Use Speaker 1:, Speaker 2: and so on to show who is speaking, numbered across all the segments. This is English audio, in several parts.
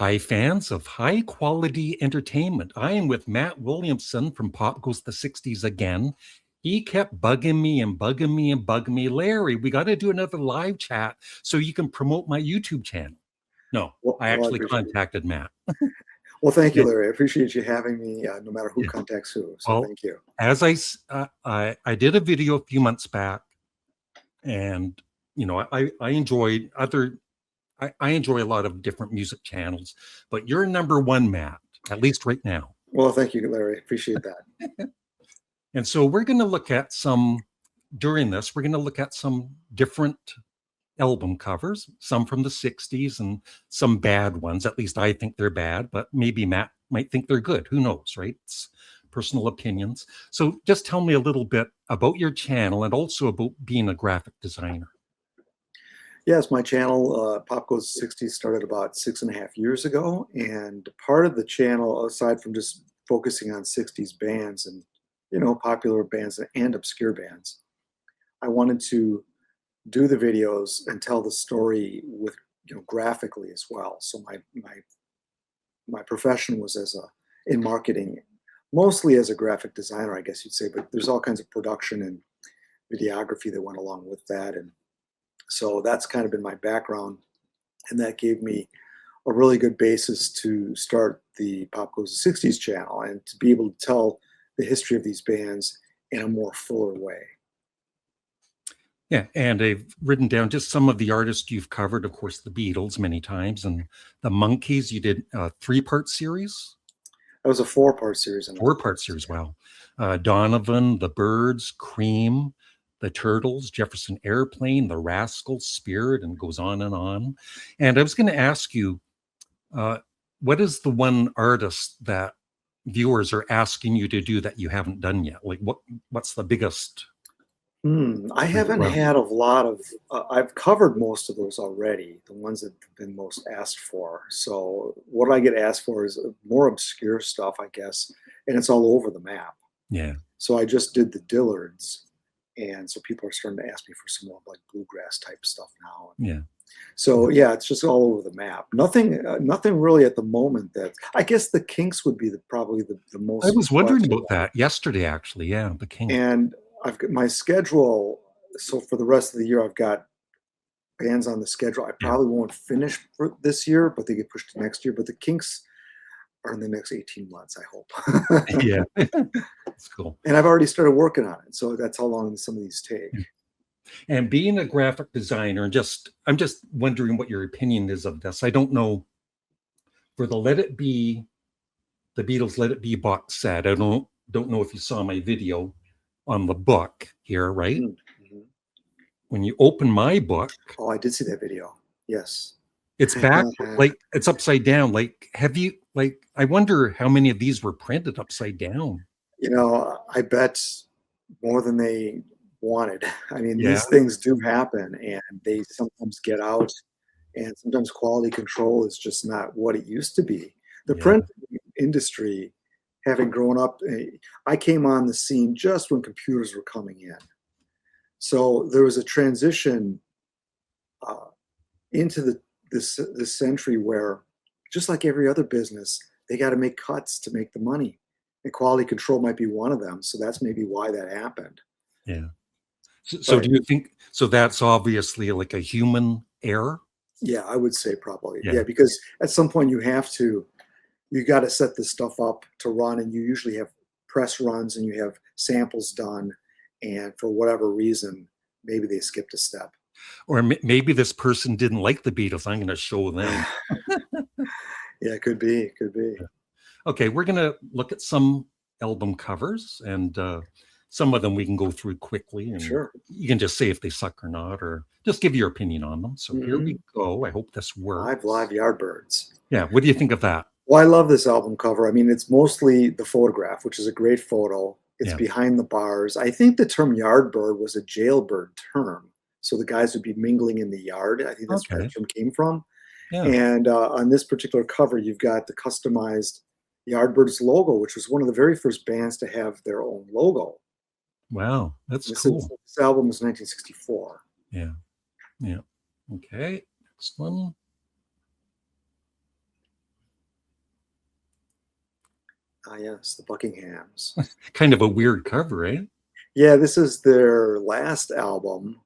Speaker 1: Hi, fans of high quality entertainment. I am with Matt Williamson from Pop Goes the 60s again. He kept bugging me and bugging me and bugging me. Larry, we got to do another live chat so you can promote my YouTube channel. No,
Speaker 2: Well,
Speaker 1: I
Speaker 2: well, I
Speaker 1: actually
Speaker 2: appreciate it.
Speaker 1: contacted Matt.
Speaker 2: Well, thank you,
Speaker 1: Yeah,
Speaker 2: Larry. I appreciate you having me, no matter who
Speaker 1: yeah.
Speaker 2: contacts who. So
Speaker 1: Well,
Speaker 2: thank you.
Speaker 1: as I did a video a few months back, and I enjoyed other I enjoy a lot of different music channels, but you're number one, Matt, at least right now.
Speaker 2: Well, thank you, Larry. Appreciate that.
Speaker 1: And so we're going to look at during this, we're going to look at some different album covers, some from the 60s and some bad ones. At least I think they're bad, but maybe Matt might think they're good. Who knows, right? It's personal opinions. So just tell me a little bit about your channel and also about being a graphic designer.
Speaker 2: Yes, my channel, Pop Goes 60 started about 6.5 years ago. And part of the channel, aside from just focusing on 60s bands and, popular bands and obscure bands, I wanted to do the videos and tell the story with, graphically as well. So my profession was in marketing, mostly as a graphic designer, I guess you'd say, but there's all kinds of production and videography that went along with that. And so that's kind of been my background. And that gave me a really good basis to start the Pop Goes the 60s channel and to be able to tell the history of these bands in a more fuller way.
Speaker 1: Yeah, and I've written down just some of the artists you've covered. Of course, the Beatles many times, and the Monkees. You did a three-part series,
Speaker 2: That was a 4-part series on the
Speaker 1: four-part
Speaker 2: Monkees.
Speaker 1: series. Wow, Donovan, the Byrds, Cream, the Turtles, Jefferson Airplane, the Rascals, Spirit, and goes on and on. And I was going to ask you, uh, what is the one artist that viewers are asking you to do that you haven't done yet? Like, what's the biggest
Speaker 2: I haven't
Speaker 1: one?
Speaker 2: had a lot of. I've covered most of those already, the ones that have been most asked for. So what I get asked for is more obscure stuff, I guess, and it's all over the map.
Speaker 1: Yeah,
Speaker 2: So I just did the Dillards, and so people are starting to ask me for some more like bluegrass type stuff now.
Speaker 1: yeah.
Speaker 2: So yeah, it's just all over the map. Nothing really at the moment. That I guess the Kinks would be probably the
Speaker 1: I
Speaker 2: most
Speaker 1: was wondering
Speaker 2: requested
Speaker 1: about
Speaker 2: one.
Speaker 1: that yesterday, actually. Yeah, the King.
Speaker 2: And I've got my schedule. So for the rest of the year, I've got bands on the schedule. I
Speaker 1: Yeah,
Speaker 2: probably won't finish for this year, but they get pushed to next year. But the Kinks are in the next 18 months, I hope.
Speaker 1: yeah. That's cool.
Speaker 2: And I've already started working on it. So that's how long some of these take.
Speaker 1: And being a graphic designer, I'm just wondering what your opinion is of this. I don't know for the Let It Be, the Beatles Let It Be box set. I don't know if you saw my video on the book here, right?
Speaker 2: Mm-hmm.
Speaker 1: When you open my book,
Speaker 2: Oh, I did see that video. Yes.
Speaker 1: it's back like it's upside down. Like, have you like I wonder how many of these were printed upside down?
Speaker 2: I bet more than they wanted. I mean,
Speaker 1: Yeah,
Speaker 2: these things do happen and they sometimes get out, and sometimes quality control is just not what it used to be. The
Speaker 1: yeah,
Speaker 2: print industry, having grown up, I came on the scene just when computers were coming in. So there was a transition uh, into this century where, just like every other business, they got to make cuts to make the money. And quality control might be one of them. So that's maybe why that happened.
Speaker 1: yeah. So
Speaker 2: But
Speaker 1: do you think so? That's obviously like a human error.
Speaker 2: yeah, I would say probably.
Speaker 1: Yeah.
Speaker 2: Yeah, because at some point you got to set this stuff up to run, and you usually have press runs and you have samples done. And for whatever reason, maybe they skipped a step.
Speaker 1: Or maybe this person didn't like the Beatles. I'm going to show them.
Speaker 2: Yeah, it could be. It could be.
Speaker 1: Okay, we're going to look at some album covers, and some of them we can go through quickly, and
Speaker 2: Sure.
Speaker 1: you can just say if they suck or not, or just give your opinion on them. So here we
Speaker 2: Mm-hmm.
Speaker 1: go. I hope this
Speaker 2: Live,
Speaker 1: works.
Speaker 2: live Yardbirds.
Speaker 1: Yeah, what do you think of that?
Speaker 2: Well, I love this album cover. I mean, it's mostly the photograph, which is a great photo. It's
Speaker 1: Yeah.
Speaker 2: behind the bars. I think the term Yardbird was a jailbird term. So the guys would be mingling in the yard. I think that's where
Speaker 1: Okay.
Speaker 2: that term came from.
Speaker 1: Yeah.
Speaker 2: And on this particular cover, you've got the customized Yardbirds logo, which was one of the very first bands to have their own logo.
Speaker 1: Wow, that's
Speaker 2: This
Speaker 1: cool.
Speaker 2: album was 1964.
Speaker 1: Yeah. Yeah. Okay. Next one.
Speaker 2: Ah, yes, the Buckinghams.
Speaker 1: Kind of a weird cover, eh?
Speaker 2: Yeah, this is their last album.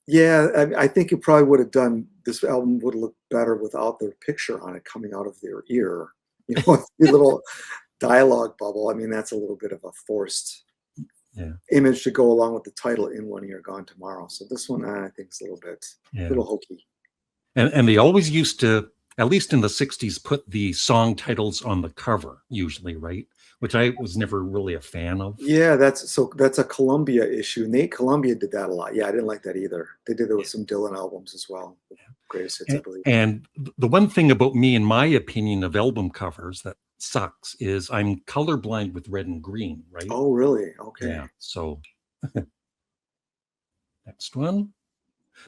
Speaker 2: Yeah, I think it probably would have done. This album would have looked better without their picture on it coming out of their ear. With the little dialogue bubble. I mean, that's a little bit of a forced
Speaker 1: Yeah,
Speaker 2: image to go along with the title "In One Ear, Gone Tomorrow." So this one, I think, is a little bit,
Speaker 1: yeah.
Speaker 2: little hokey.
Speaker 1: And they always used to, at least in the 60s, put the song titles on the cover, usually, right? Which I was never really a fan of.
Speaker 2: Yeah, that's a Columbia issue. Columbia did that a lot. Yeah, I didn't like that either. They did it with some Dylan albums as well. Greatest hits, I believe.
Speaker 1: And the one thing about me, in my opinion, of album covers that sucks is I'm colorblind with red and green, right?
Speaker 2: Oh, really? Okay.
Speaker 1: Yeah. So next one.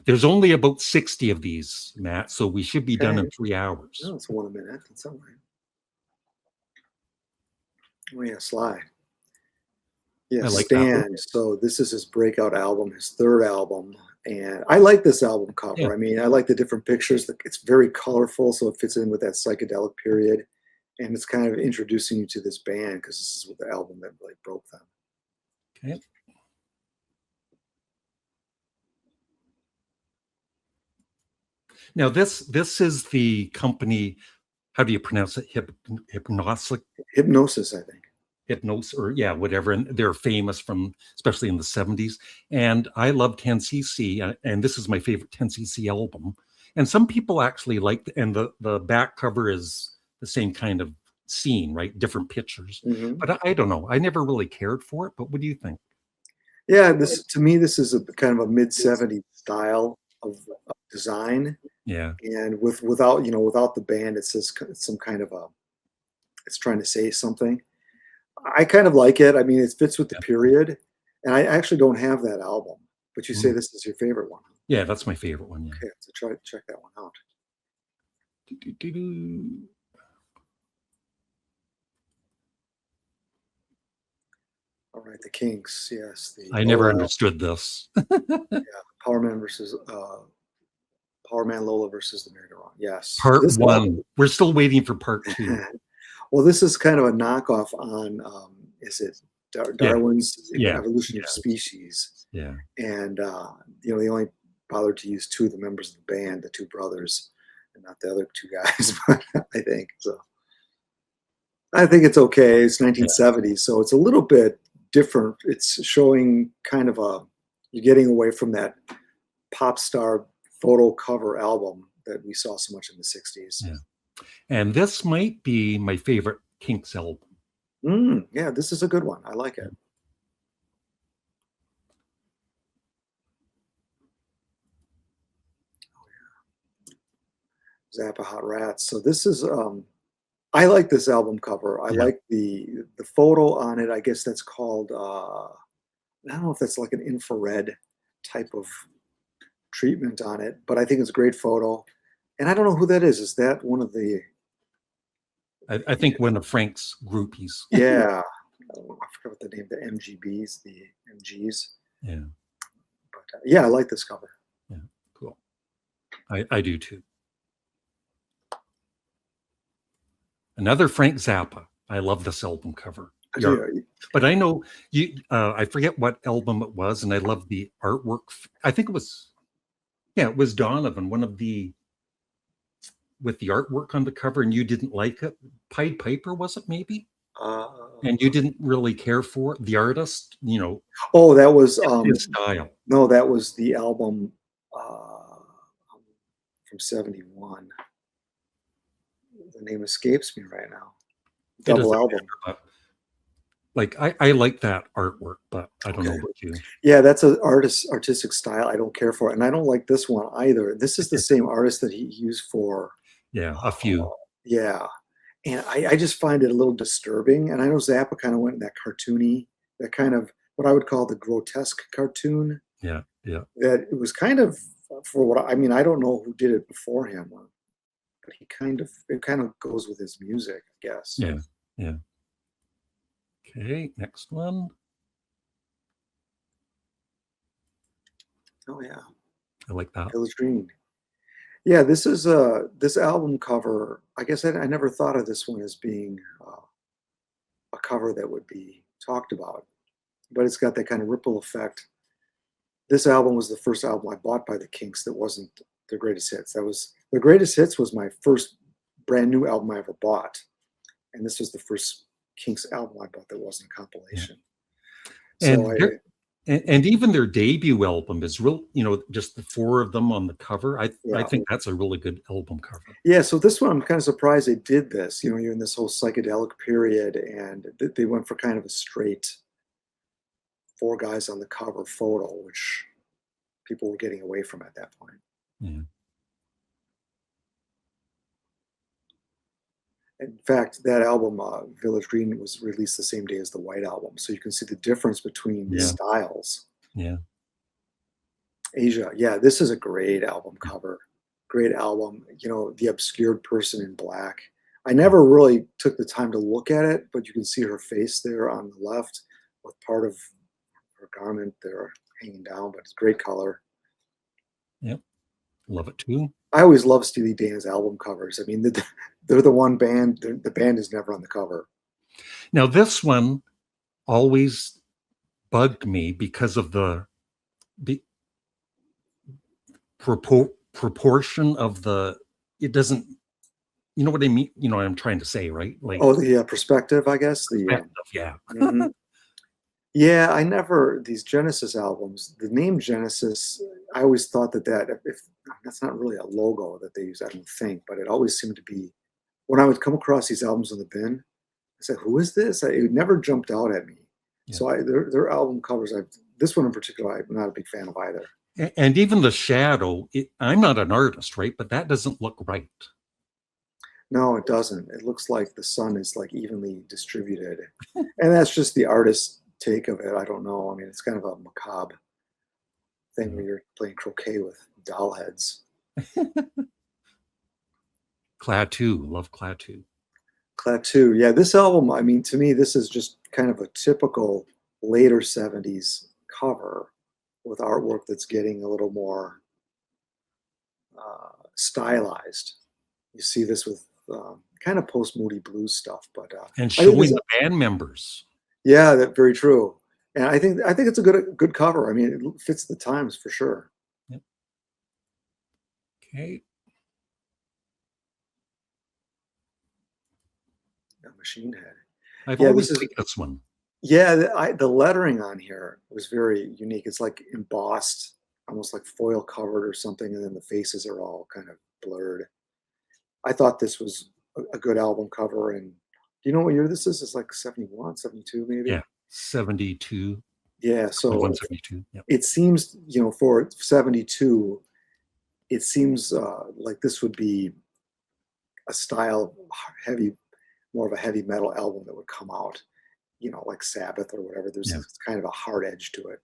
Speaker 1: There's only about 60 of these, Matt, so we should be done in 3 hours.
Speaker 2: Oh, it's one a minute. That's all right. Oh, yeah, Sly. Yeah,
Speaker 1: like
Speaker 2: Stand. So this is his breakout album, his third album. And I like this album cover.
Speaker 1: Yeah.
Speaker 2: I mean, I like the different pictures. It's very colorful, so it fits in with that psychedelic period. And it's kind of introducing you to this band because this is the album that really broke them.
Speaker 1: Okay. Now this is the company. How do you pronounce it?
Speaker 2: Hypnosis, I think.
Speaker 1: Hypnosis, or yeah, whatever. And they're famous from, especially in the 70s. And I love 10cc, and this is my favorite 10cc album. And some people actually like, and the back cover is the same kind of scene, right? Different pictures.
Speaker 2: Mm-hmm.
Speaker 1: But I don't know. I never really cared for it. But what do you think?
Speaker 2: Yeah, to me, this is a kind of a mid-70s style of design.
Speaker 1: Yeah.
Speaker 2: And without the band, it's some kind of it's trying to say something. I kind of like it. I mean, it fits with the period. And I actually don't have that album, but you say this is your favorite one.
Speaker 1: Yeah, that's my favorite one. Yeah.
Speaker 2: Okay, so check that one out. All right, the Kinks. Yes,
Speaker 1: I never understood this.
Speaker 2: Yeah, Power Man Lola versus the Merry-Go-Round. Yes.
Speaker 1: Part one. We're still waiting for part two.
Speaker 2: Well, this is kind of a knockoff on is it Darwin's Evolution of Species?
Speaker 1: Yeah.
Speaker 2: And they only bothered to use two of the members of the band, the two brothers, and not the other two guys. I think so. I think it's okay. It's 1970s, so it's a little bit different. It's showing kind of you're getting away from that pop star photo cover album that we saw so much in the 60s.
Speaker 1: Yeah. And this might be my favorite Kinks album.
Speaker 2: Yeah, this is a good one. I like it. Oh, yeah. Zappa Hot Rats. So this is I like this album cover. I like the photo on it. I guess that's called I don't know if that's like an infrared type of treatment on it, but I think it's a great photo. And I don't know who that is. Is that one of the
Speaker 1: I think one of Frank's groupies.
Speaker 2: Yeah. I forgot what the name, the MGBs, the MGs.
Speaker 1: Yeah.
Speaker 2: But yeah, I like this cover.
Speaker 1: Yeah, cool. I do too. Another Frank Zappa. I love this album cover. But I know you. I forget what album it was, and I love the artwork. I think it was Donovan, one of the with the artwork on the cover, and you didn't like it. Pied Piper, was it maybe? And you didn't really care for it. The artist,
Speaker 2: Oh, that was
Speaker 1: his style.
Speaker 2: No, that was the album from '71. The name escapes me right now. Double album.
Speaker 1: Matter, like I like that artwork, but I don't know about you.
Speaker 2: Yeah, that's an artistic style. I don't care for it, and I don't like this one either. This is the same artist that he used for
Speaker 1: a few.
Speaker 2: Yeah, and I just find it a little disturbing. And I know Zappa kind of went in that cartoony, that kind of what I would call the grotesque cartoon.
Speaker 1: Yeah.
Speaker 2: That it was kind of for what I mean. I don't know who did it before him, but it kind of goes with his music, I guess.
Speaker 1: Yeah. Okay, next one.
Speaker 2: Oh yeah,
Speaker 1: I like that.
Speaker 2: Village Green. Yeah, this is this album cover. I guess I never thought of this one as being a cover that would be talked about. But it's got that kind of ripple effect. This album was the first album I bought by the Kinks that wasn't their greatest hits. Their greatest hits was my first brand new album I ever bought, and this was the first Kinks album I bought that wasn't a compilation.
Speaker 1: And
Speaker 2: So
Speaker 1: and even their debut album is real, just the four of them on the cover. I think that's a really good album cover.
Speaker 2: Yeah, so this one I'm kind of surprised they did this. You're in this whole psychedelic period, and they went for kind of a straight four guys on the cover photo, which people were getting away from at that point.
Speaker 1: Yeah.
Speaker 2: In fact, that album, Village Green, was released the same day as the White Album, so you can see the difference between the styles.
Speaker 1: Yeah.
Speaker 2: Asia, yeah, this is a great album cover. Great album. The obscured person in black. I never really took the time to look at it, but you can see her face there on the left with part of her garment there hanging down, but it's great color.
Speaker 1: Yep. Love it too.
Speaker 2: I always love Steely Dan's album covers. I mean, they're the one band, the band is never on the cover.
Speaker 1: Now, this one always bugged me because of the proportion of it doesn't, you know what I mean? You know what I'm trying to say, right? Like,
Speaker 2: the perspective, I guess.
Speaker 1: Yeah.
Speaker 2: Mhm. Yeah, I never, these Genesis albums, the name Genesis, I always thought that if that's not really a logo that they use, I don't think, but it always seemed to be, when I would come across these albums in the bin, I said, who is this? It never jumped out at me. Yeah. So their album covers, this one in particular, I'm not a big fan of either.
Speaker 1: And even the shadow, I'm not an artist, right? But that doesn't look right.
Speaker 2: No, it doesn't. It looks like the sun is like evenly distributed. And that's just the artist's take of it. I don't know. I mean, it's kind of a macabre thing where you're playing croquet with doll heads.
Speaker 1: Klaatu, love Klaatu.
Speaker 2: Klaatu, yeah. This album, I mean, to me, this is just kind of a typical later 70s cover with artwork that's getting a little more stylized. You see this with kind of post-moody blues stuff, but
Speaker 1: and showing the band members.
Speaker 2: Yeah, that's very true. And I think it's a good cover. I mean, it fits the times for sure.
Speaker 1: Yep. Okay.
Speaker 2: Machine Head.
Speaker 1: I've always liked this one.
Speaker 2: Yeah, the lettering on here was very unique. It's like embossed, almost like foil covered or something, and then the faces are all kind of blurred. I thought this was a good album cover. And do you know what year this is? It's like 71, 72 maybe?
Speaker 1: Yeah, 72.
Speaker 2: Yeah, so
Speaker 1: 172. Yep.
Speaker 2: It seems, for 72, it seems like this would be a style more of a heavy metal album that would come out, like Sabbath or whatever. There's kind of a hard edge to it.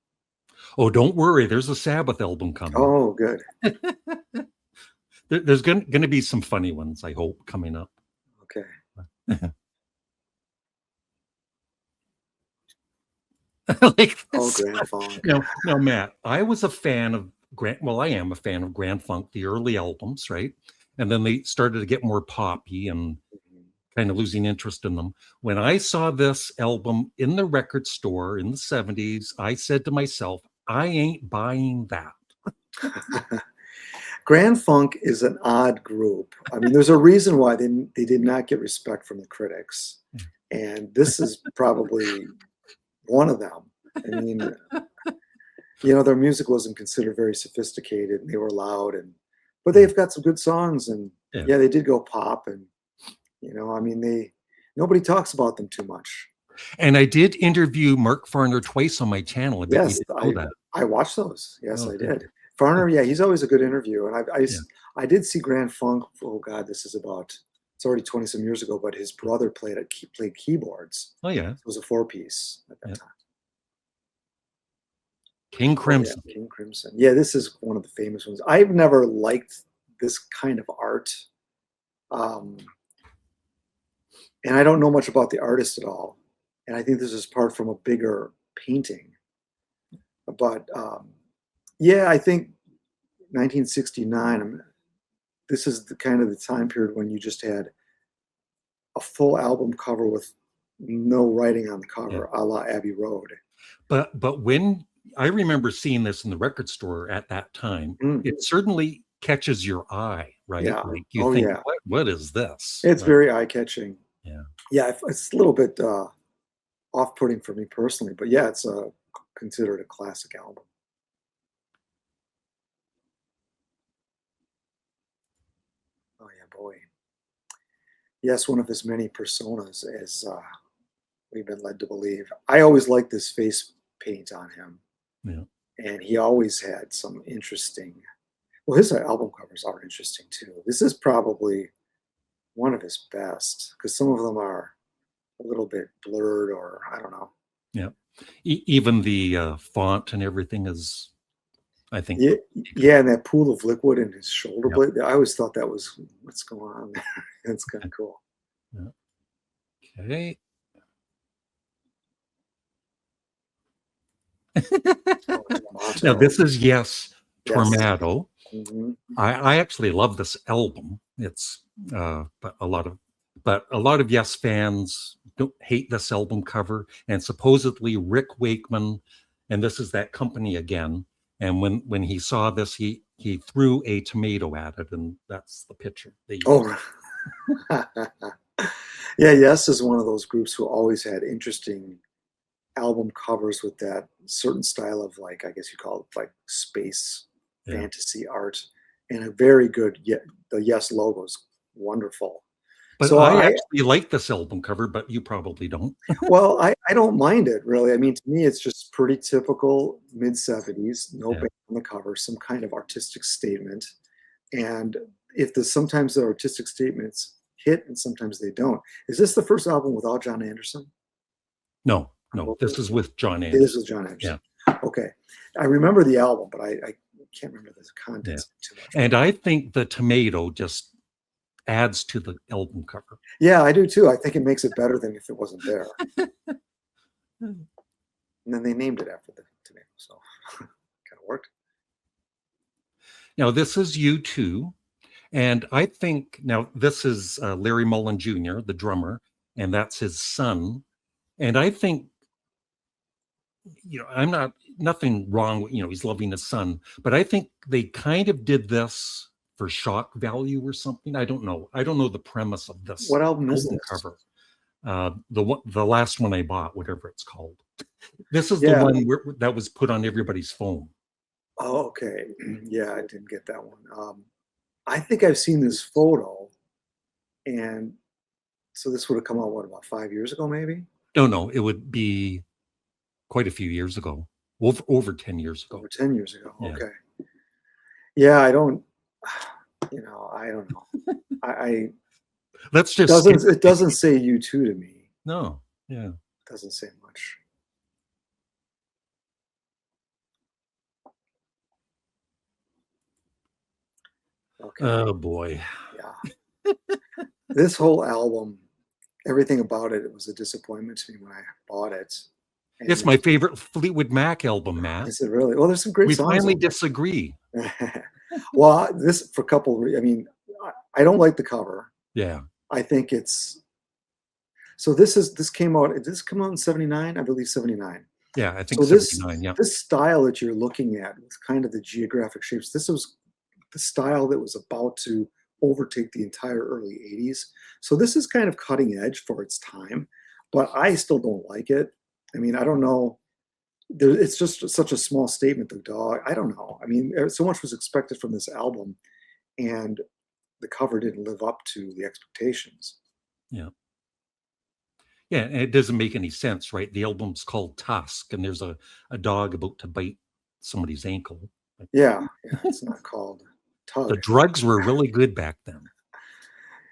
Speaker 1: Oh, don't worry. There's a Sabbath album coming.
Speaker 2: Oh, good.
Speaker 1: There's going to be some funny ones, I hope, coming up.
Speaker 2: Okay.
Speaker 1: Like
Speaker 2: Grand Funk.
Speaker 1: No, Matt, I was a fan of I am a fan of Grand Funk, the early albums, right? And then they started to get more poppy and kind of losing interest in them. When I saw this album in the record store in the 70s, I said to myself, I ain't buying that.
Speaker 2: Grand Funk is an odd group. I mean, there's a reason why they did not get respect from the critics. And this is probably one of them. I mean, their music wasn't considered very sophisticated, and they were loud, but they've got some good songs, and they did go pop, and I mean, nobody talks about them too much.
Speaker 1: And I did interview Mark Farner twice on my channel.
Speaker 2: Yes, I watched those. Yes, I did. Farner, yeah, he's always a good interview. And I did see Grand Funk. Oh God, it's already 20 some years ago, but his brother played keyboards.
Speaker 1: Oh yeah.
Speaker 2: It was a 4-piece at that time.
Speaker 1: King Crimson.
Speaker 2: King Crimson. Yeah, this is one of the famous ones. I've never liked this kind of art. And I don't know much about the artist at all. And I think this is part from a bigger painting. But I think 1969, this is the kind of the time period when you just had a full album cover with no writing on the cover, a la Abbey Road.
Speaker 1: But when I remember seeing this in the record store at that time, it certainly catches your eye, right?
Speaker 2: Yeah.
Speaker 1: Like you think, what is this?
Speaker 2: It's very eye-catching.
Speaker 1: Yeah.
Speaker 2: Yeah, it's a little bit off-putting for me personally, but yeah, it's considered a classic album. Oh yeah, Bowie. Yes, one of his many personas, as we've been led to believe. I always liked this face paint on him, and he always had some interesting. Well, his album covers are interesting too. This is probably one of his best because some of them are a little bit blurred, or I don't know.
Speaker 1: Yeah, even the font and everything is, I think.
Speaker 2: Yeah, and that pool of liquid in his shoulder blade. I always thought that was what's going on there. That's kind of cool.
Speaker 1: Yeah. Okay. Now this is Tornado. I actually love this album. It's but a lot of Yes fans don't hate this album cover, and supposedly Rick Wakeman, and this is that company again. And when he saw this, he threw a tomato at it, and that's the picture.
Speaker 2: Yeah, Yes is one of those groups who always had interesting album covers with that certain style of, like, I guess you call it like space fantasy art, and a very good. The Yes logo is wonderful.
Speaker 1: But so I actually like this album cover, but you probably don't.
Speaker 2: Well, I don't mind it really. I mean, to me, it's just pretty typical mid-70s. No band on the cover, some kind of artistic statement, and if sometimes the artistic statements hit and sometimes they don't. Is this the first album without John Anderson?
Speaker 1: No, this is with John Anderson.
Speaker 2: This is John Anderson. Yeah. Okay. I remember the album, but I can't remember the contents too much.
Speaker 1: And I think the tomato just adds to the album cover.
Speaker 2: Yeah, I do too. I think it makes it better than if it wasn't there. And then they named it after the tomato, so kind of worked.
Speaker 1: Now this is U2. And I think now this is Larry Mullen Jr., the drummer, and that's his son. And I think, I'm nothing wrong with, he's loving his son, but I think they kind of did this for shock value or something. I don't know. I don't know the premise of this.
Speaker 2: What album is this?
Speaker 1: Cover. The last one I bought, whatever it's called. This is the one that was put on everybody's phone.
Speaker 2: Oh, okay. Yeah, I didn't get that one. I think I've seen this photo, and so this would have come out, about 5 years ago, maybe?
Speaker 1: No, it would be quite a few years ago, over 10 years ago.
Speaker 2: Over 10 years ago, okay. Yeah, I don't know.
Speaker 1: Let's just
Speaker 2: it doesn't say U2 to me.
Speaker 1: No, yeah.
Speaker 2: It doesn't say much. Okay.
Speaker 1: Oh boy.
Speaker 2: Yeah. This whole album, everything about it was a disappointment to me when I bought it. And
Speaker 1: it's my favorite Fleetwood Mac album, Matt.
Speaker 2: Is it really? Well, there's some great songs.
Speaker 1: We finally disagree.
Speaker 2: Well, this for a couple. I mean, I don't like the cover.
Speaker 1: Yeah.
Speaker 2: I think it's. So this came out. Did this come out in '79? I believe '79.
Speaker 1: Yeah, I think so. '79. Yeah.
Speaker 2: This style that you're looking at with kind of the geographic shapes. This was the style that was about to overtake the entire early 80s. So this is kind of cutting edge for its time, but I still don't like it. I mean, I don't know. It's just such a small statement, the dog. I don't know. I mean, so much was expected from this album, and the cover didn't live up to the expectations.
Speaker 1: Yeah. Yeah, and it doesn't make any sense, right? The album's called Tusk, and there's a dog about to bite somebody's ankle.
Speaker 2: Yeah, it's not called Tug.
Speaker 1: The drugs were really good back then.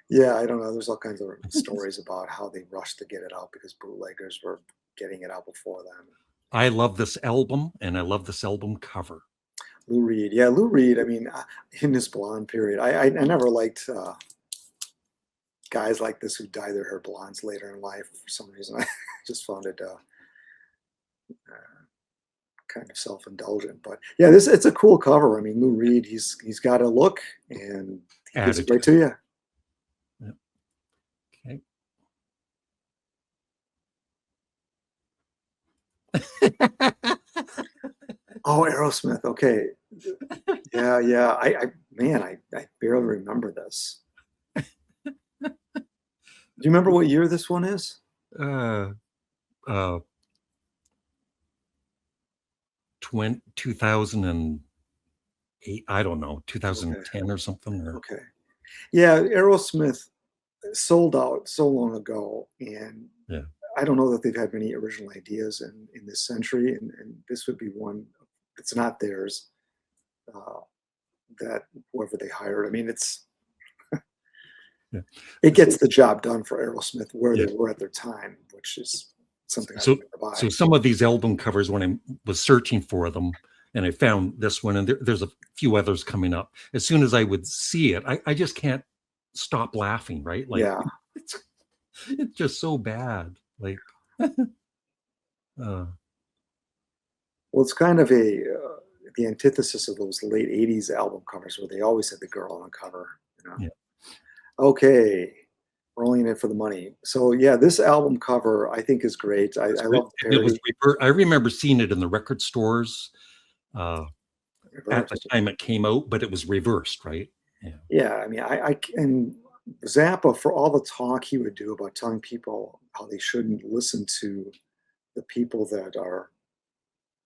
Speaker 2: Yeah, I don't know. There's all kinds of stories about how they rushed to get it out because bootleggers were getting it out before them.
Speaker 1: I love this album, and I love this album cover.
Speaker 2: Lou Reed. Yeah, Lou Reed, I mean, in his blonde period, I never liked guys like this who dye their hair blondes later in life for some reason. I just found it kind of self-indulgent. But yeah, it's a cool cover. I mean, Lou Reed, he's got a look, and he gives it right to you.
Speaker 1: Yep. Okay.
Speaker 2: Oh, Aerosmith. Okay. Yeah, yeah. Man, I barely remember this. Do you remember what year this one is?
Speaker 1: uh, uh, 2008. I don't know,
Speaker 2: Okay.
Speaker 1: 2010 or something. Or
Speaker 2: Okay. Yeah, Aerosmith sold out so long ago, and
Speaker 1: yeah,
Speaker 2: I don't know that they've had many original ideas in this century, and this would be one that's not theirs. Uh, that whoever they hired, I mean,
Speaker 1: yeah.
Speaker 2: it
Speaker 1: So,
Speaker 2: gets the job done for Aerosmith where
Speaker 1: yeah.
Speaker 2: they were at their time, which is something I
Speaker 1: So,
Speaker 2: would never
Speaker 1: so
Speaker 2: buy.
Speaker 1: some of these album covers, when I was searching for them, and I found this one, and there's a few others coming up. As soon as I would see it, I just can't stop laughing. Right? Like
Speaker 2: Yeah.
Speaker 1: it's it's just so bad. Like, uh,
Speaker 2: Well, it's kind of the antithesis of those late '80s album covers where they always had the girl on the cover. You know.
Speaker 1: yeah.
Speaker 2: Okay, we're only in it for the money. So yeah, this album cover I think is great.
Speaker 1: It's
Speaker 2: I
Speaker 1: great.
Speaker 2: love the
Speaker 1: And it was
Speaker 2: parody.
Speaker 1: I remember seeing it in the record stores uh, at the
Speaker 2: Reversed.
Speaker 1: time it came out, but it was reversed, right? Yeah,
Speaker 2: Yeah, I mean, and Zappa, for all the talk he would do about telling people how they shouldn't listen to the people that are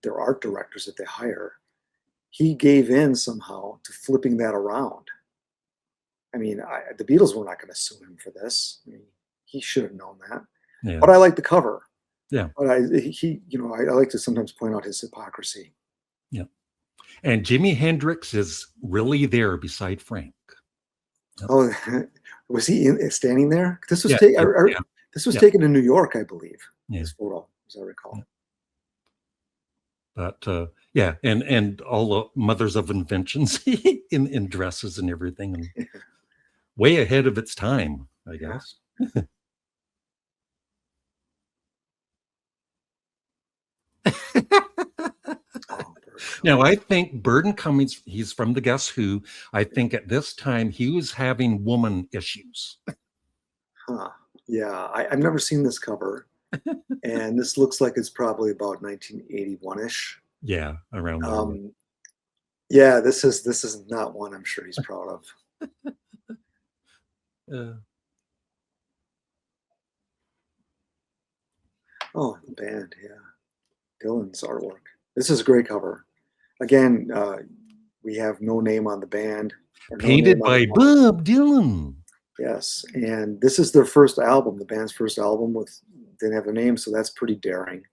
Speaker 2: their art directors that they hire, he gave in somehow to flipping that around. I mean, the Beatles were not going to sue him for this. I mean, he should have known that.
Speaker 1: yeah,
Speaker 2: But I like the cover.
Speaker 1: yeah,
Speaker 2: But I like to sometimes point out his hypocrisy.
Speaker 1: yeah. And Jimi Hendrix is really there beside Frank. Yep.
Speaker 2: Oh, was he standing there? This was
Speaker 1: Yeah,
Speaker 2: taken.
Speaker 1: yeah,
Speaker 2: This was
Speaker 1: yeah,
Speaker 2: taken in New York, I believe.
Speaker 1: yeah.
Speaker 2: This photo, as I recall.
Speaker 1: Yeah. But yeah, and all the mothers of inventions in dresses and everything, and way ahead of its time, I
Speaker 2: Yeah.
Speaker 1: guess.
Speaker 2: Oh,
Speaker 1: Now, I think Burden Cummings, he's from the Guess Who. I think at this time he was having woman issues.
Speaker 2: huh. Yeah, I've never seen this cover, and this looks like it's probably about 1981-ish.
Speaker 1: Yeah, around there.
Speaker 2: Yeah, this is not one I'm sure he's proud of.
Speaker 1: Uh,
Speaker 2: Oh, the band, yeah. Dylan's artwork. This is a great cover. Again, we have no name on the band. Or no
Speaker 1: painted
Speaker 2: name on
Speaker 1: by
Speaker 2: the
Speaker 1: Bob Dylan.
Speaker 2: Yes, and this is their first album, the band's first album with didn't have a name, so that's pretty daring.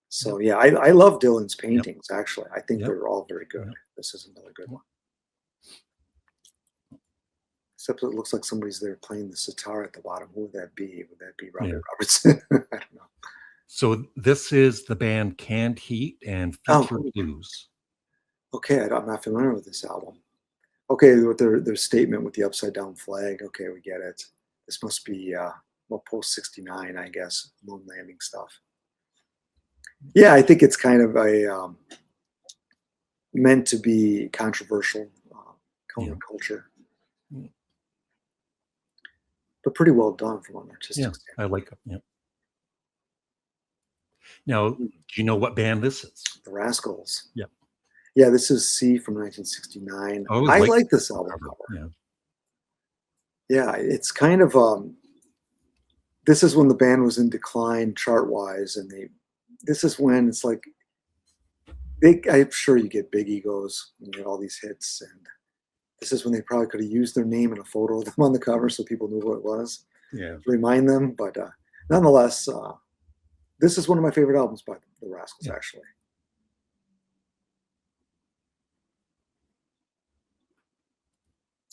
Speaker 2: So yeah, I love Dylan's paintings. Actually, I think
Speaker 1: Yep.
Speaker 2: they're all very good.
Speaker 1: Yep.
Speaker 2: This is another good one. Except it looks like somebody's there playing the sitar at the bottom. Who would that be? Would that be Robbie
Speaker 1: Yeah.
Speaker 2: Robertson? I don't know.
Speaker 1: So this is the band Canned Heat and
Speaker 2: Oh.
Speaker 1: Future Blues.
Speaker 2: Okay, I'm not familiar with this album. Okay, with their statement with the upside down flag. Okay, we get it. This must be well, post '69, I guess, moon landing stuff. Yeah, I think it's kind of a meant to be controversial counterculture, but pretty well done from an artistic
Speaker 1: Yeah,
Speaker 2: standpoint.
Speaker 1: I like it. Yeah. Now, do you know what band this is?
Speaker 2: The Rascals.
Speaker 1: Yeah.
Speaker 2: Yeah, this is C from 1969. I like this album cover.
Speaker 1: Yeah.
Speaker 2: Yeah, it's kind of this is when the band was in decline chart wise, and this is when it's like I'm sure you get big egos when you get all these hits, and this is when they probably could have used their name and a photo of them on the cover so people knew who it was.
Speaker 1: Yeah.
Speaker 2: To remind them, but nonetheless, this is one of my favorite albums by the Rascals, actually.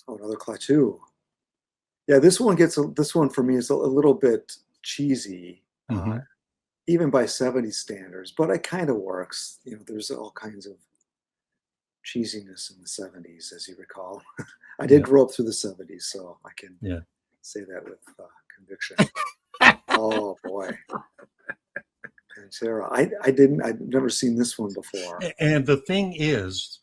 Speaker 2: Oh, another Klaatu. Yeah, this one for me is a little bit cheesy, even by '70s standards, but it kind of works. You know, there's all kinds of cheesiness in the '70s, as you recall. I did grow up through the '70s, so I can say that with conviction. Oh boy, Pantera. I've never seen this one before.
Speaker 1: And the thing is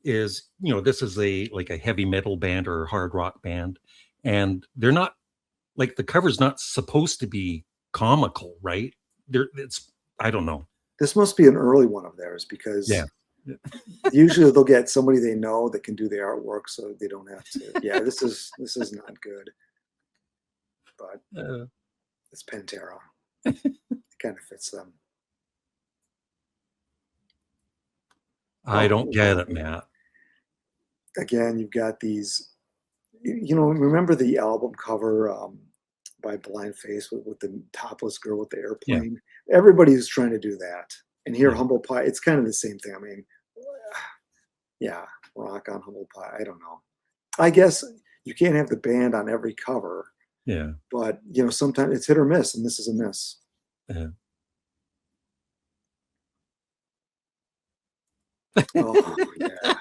Speaker 1: this is like a heavy metal band or a hard rock band, and they're not like, the cover's not supposed to be comical, right? It's I don't know.
Speaker 2: This must be an early one of theirs because
Speaker 1: Yeah.
Speaker 2: usually they'll get somebody they know that can do the artwork, so they don't have to. Yeah, this is not good, but it's Pantera. It kind of fits them.
Speaker 1: I don't get it, Matt.
Speaker 2: Again, you've got these. Remember the album cover by Blind Faith with the topless girl with the airplane? Yeah. Everybody's trying to do that. And here, Humble Pie, it's kind of the same thing. I mean, yeah, rock on Humble Pie. I don't know. I guess you can't have the band on every cover.
Speaker 1: Yeah.
Speaker 2: But, sometimes it's hit or miss, and this is a miss.
Speaker 1: Yeah.
Speaker 2: Oh, yeah.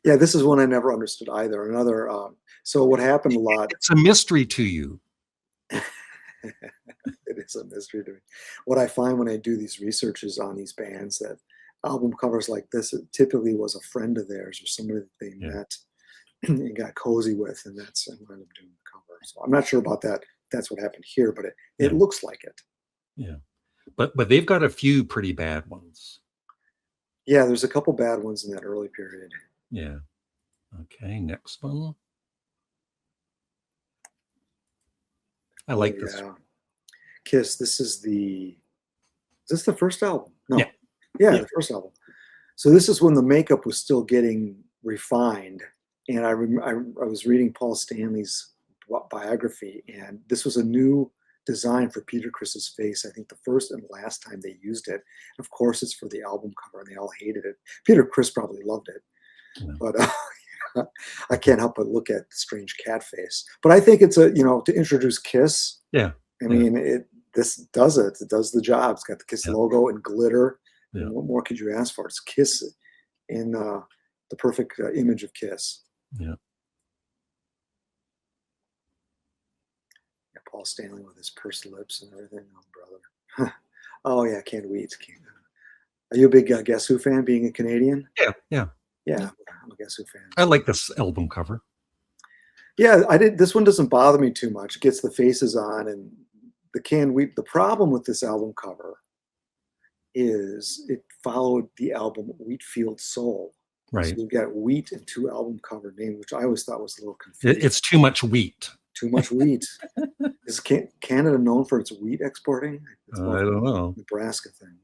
Speaker 2: Yeah, this is one I never understood either. Another, so what happened a lot.
Speaker 1: It's a mystery to you.
Speaker 2: It is a mystery to me. What I find when I do these researches on these bands, that album covers like this, it typically was a friend of theirs or somebody that they met and got cozy with, and that's and wound up doing the cover. So I'm not sure about that. That's what happened here, but it looks like it.
Speaker 1: Yeah, but they've got a few pretty bad ones.
Speaker 2: Yeah, there's a couple bad ones in that early period.
Speaker 1: Yeah. Okay, next one. I like this.
Speaker 2: Kiss. Is this the first album? No.
Speaker 1: Yeah,
Speaker 2: the first album. So this is when the makeup was still getting refined. And I was reading Paul Stanley's biography, and this was a new design for Peter Criss's face. I think the first and last time they used it. Of course, it's for the album cover, and they all hated it. Peter Criss probably loved it, but I can't help but look at the strange cat face. But I think it's to introduce Kiss.
Speaker 1: Yeah,
Speaker 2: I mean this does it. It does the job. It's got the Kiss logo and glitter. Yeah. What more could you ask for? It's Kiss in the perfect image of Kiss.
Speaker 1: Yeah.
Speaker 2: Paul Stanley with his pursed lips and everything. Oh, brother. Oh, yeah, can't wait. Are you a big Guess Who fan, being a Canadian?
Speaker 1: Yeah.
Speaker 2: I'm a Guess Who fan.
Speaker 1: I like this album cover.
Speaker 2: Yeah, this one doesn't bother me too much. It gets the faces on and the Can Wheat. The problem with this album cover is it followed the album Wheatfield Soul.
Speaker 1: Right.
Speaker 2: So you've got wheat and two album cover names, which I always thought was a little confusing.
Speaker 1: It's too much wheat.
Speaker 2: Too much wheat. Is Canada known for its wheat exporting?
Speaker 1: I don't know.
Speaker 2: Nebraska thing.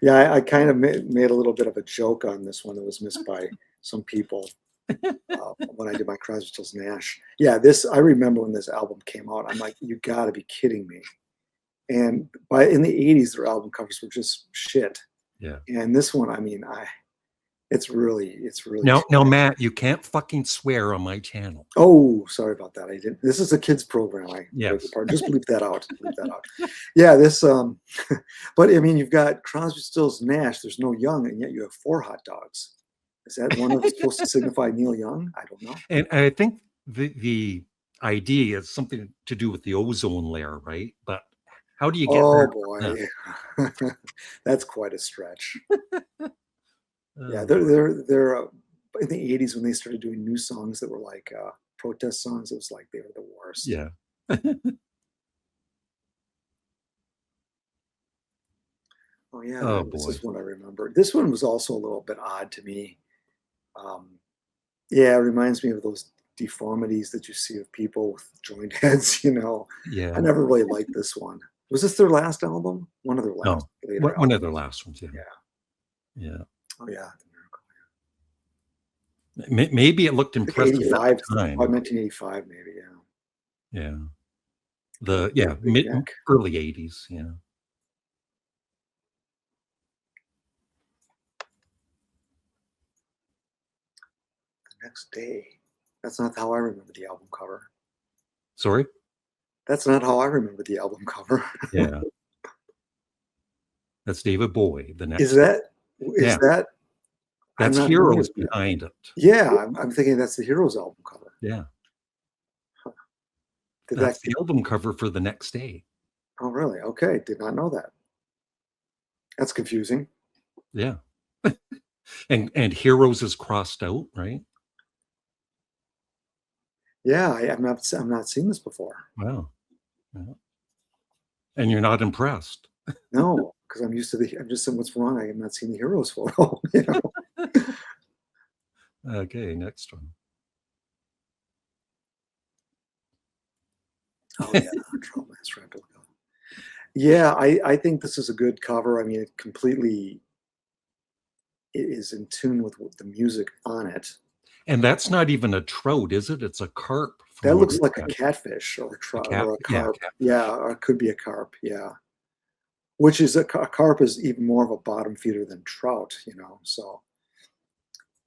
Speaker 2: Yeah, I kind of made a little bit of a joke on this one that was missed by some people when I did my Crosby, Stills, Nash. Yeah, I remember when this album came out. I'm like, you got to be kidding me. And in the 80s, their album covers were just shit.
Speaker 1: Yeah.
Speaker 2: And this one, I mean, it's really.
Speaker 1: Now, Matt, you can't fucking swear on my channel.
Speaker 2: Oh, sorry about that. I didn't. This is a kids program. Just bleep that out. Yeah, this. But I mean, you've got Crosby, Stills, Nash. There's no Young, and yet you have 4 hot dogs. Is that one of supposed to signify Neil Young? I don't know.
Speaker 1: And I think the idea is something to do with the ozone layer, right? But how do you get?
Speaker 2: Oh boy, that's quite a stretch. Yeah, they're in the 80s when they started doing new songs that were like protest songs. It was like they were the worst.
Speaker 1: Yeah.
Speaker 2: Oh yeah, this is what I remember. This one was also a little bit odd to me. Yeah, it reminds me of those deformities that you see of people with joint heads.
Speaker 1: Yeah.
Speaker 2: I never really liked this one. Was this their last album? One of their last.
Speaker 1: No, one of their last ones. Yeah.
Speaker 2: Oh yeah.
Speaker 1: Maybe it looked impressive at the time.
Speaker 2: 1985, maybe.
Speaker 1: Yeah. Early 80s. Yeah.
Speaker 2: The Next Day. That's not how I remember the album cover.
Speaker 1: Sorry?
Speaker 2: That's not how I remember the album cover.
Speaker 1: Yeah. That's David Bowie. The Next.
Speaker 2: Is that?
Speaker 1: That's Heroes behind it.
Speaker 2: Yeah, I'm thinking that's the Heroes album cover.
Speaker 1: Yeah.
Speaker 2: Huh.
Speaker 1: That's the album cover for The Next Day.
Speaker 2: Oh, really? Okay, did not know that. That's confusing.
Speaker 1: Yeah. and Heroes is crossed out, right?
Speaker 2: Yeah, I'm not seen this before.
Speaker 1: Wow. Yeah. And you're not impressed.
Speaker 2: No, because I'm just saying, what's wrong? I have not seen the Heroes photo. You know?
Speaker 1: Okay, next one.
Speaker 2: Oh yeah, Trollmaster Replica. Yeah, I think this is a good cover. I mean, it completely is in tune with the music on it.
Speaker 1: And that's not even a trout, is it? It's a carp from
Speaker 2: That
Speaker 1: what
Speaker 2: looks
Speaker 1: I
Speaker 2: like a
Speaker 1: read.
Speaker 2: catfish or
Speaker 1: A cat,
Speaker 2: or a
Speaker 1: yeah,
Speaker 2: carp.
Speaker 1: cat.
Speaker 2: Yeah, or it could be a carp. Yeah, which is a carp is even more of a bottom feeder than trout. You know, so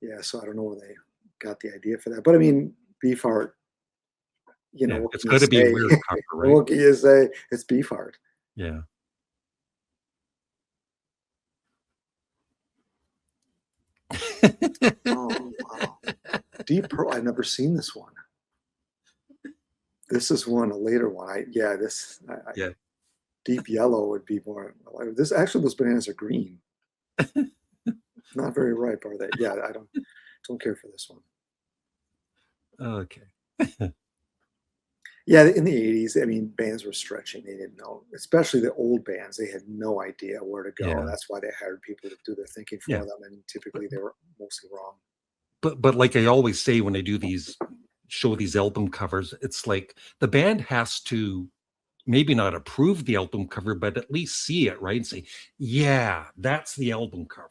Speaker 2: yeah. So I don't know where they got the idea for that. But I mean, Beefheart. You know,
Speaker 1: Yeah,
Speaker 2: what
Speaker 1: it's
Speaker 2: can you
Speaker 1: got to be a
Speaker 2: say?
Speaker 1: weird cover, right?
Speaker 2: What can you say? It's Beefheart.
Speaker 1: Yeah.
Speaker 2: Oh wow, Deep Pearl. I've never seen this one. This is one, a later one.
Speaker 1: Yeah.
Speaker 2: Deep Yellow would be more. This actually, those bananas are green. Not very ripe, are they? Yeah, I don't care for this one.
Speaker 1: Okay.
Speaker 2: Yeah, in the '80s, I mean, bands were stretching. They didn't know, especially the old bands. They had no idea where to go.
Speaker 1: Yeah.
Speaker 2: That's why they hired people to do their thinking
Speaker 1: Yeah.
Speaker 2: for them, and
Speaker 1: But
Speaker 2: typically they were mostly wrong.
Speaker 1: but like I always say when I do these show these album covers, it's like the band has to maybe not approve the album cover, but at least see it, right? And say, yeah, that's the album cover.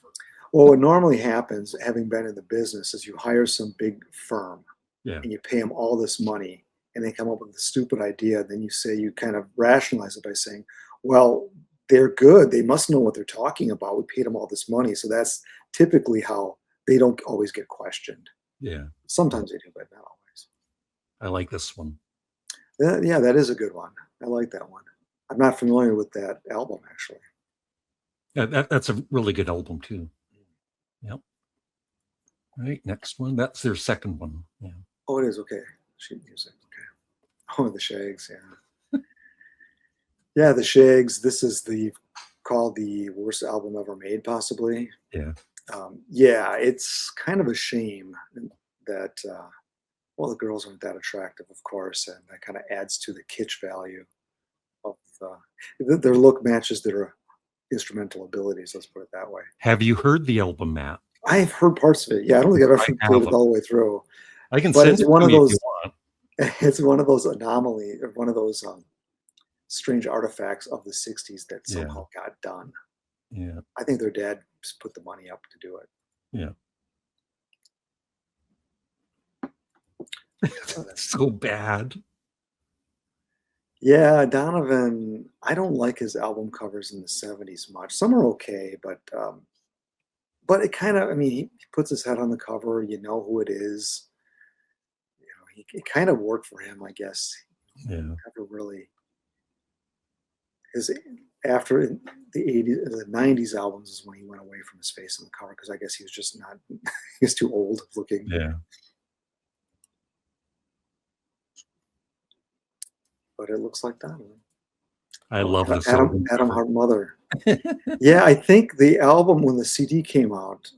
Speaker 2: Well, what normally happens, having been in the business, is you hire some big firm
Speaker 1: Yeah.
Speaker 2: and you pay them all this money, and they come up with a stupid idea. Then you kind of rationalize it by saying, well, they're good. They must know what they're talking about. We paid them all this money. So that's typically how they don't always get questioned.
Speaker 1: Yeah.
Speaker 2: Sometimes they do, but not always.
Speaker 1: I like this one.
Speaker 2: Yeah, that is a good one. I like that one. I'm not familiar with that album, actually.
Speaker 1: That's a really good album too. Yep. All right, next one. That's their second one. Yeah.
Speaker 2: Oh, it is. Okay. Sheet music. Okay. Oh, the Shags. Yeah. Yeah, the Shags. This is called the worst album ever made, possibly.
Speaker 1: Yeah.
Speaker 2: Yeah, it's kind of a shame that well, the girls aren't that attractive, of course, and that kind of adds to the kitsch value of their look matches their instrumental abilities. Let's put it that way.
Speaker 1: Have you heard the album, Matt?
Speaker 2: I've heard parts of it. Yeah, I don't think I've
Speaker 1: I
Speaker 2: ever played it
Speaker 1: haven't.
Speaker 2: all the way through,
Speaker 1: I can
Speaker 2: but
Speaker 1: send
Speaker 2: it's
Speaker 1: it
Speaker 2: one
Speaker 1: to
Speaker 2: of
Speaker 1: you if you
Speaker 2: those.
Speaker 1: want.
Speaker 2: It's one of those anomaly, or one of those strange artifacts of the '60s that
Speaker 1: Yeah.
Speaker 2: somehow got done.
Speaker 1: Yeah.
Speaker 2: I think their dad just put the money up to do it.
Speaker 1: Yeah. That's so bad.
Speaker 2: Yeah, Donovan, I don't like his album covers in the '70s much. Some are okay, but it kind of, I mean, he puts his head on the cover, you know who it is. You know, it kind of worked for him, I guess.
Speaker 1: Yeah.
Speaker 2: Never really his after in the '80s, the '90s albums is when he went away from his face on the cover because I guess he was just not he was too old looking.
Speaker 1: Yeah.
Speaker 2: But it looks like Donovan.
Speaker 1: I
Speaker 2: Oh,
Speaker 1: love this
Speaker 2: Adam
Speaker 1: album
Speaker 2: Adam
Speaker 1: cover.
Speaker 2: Hart Mother. Yeah, I think the album when the CD came out,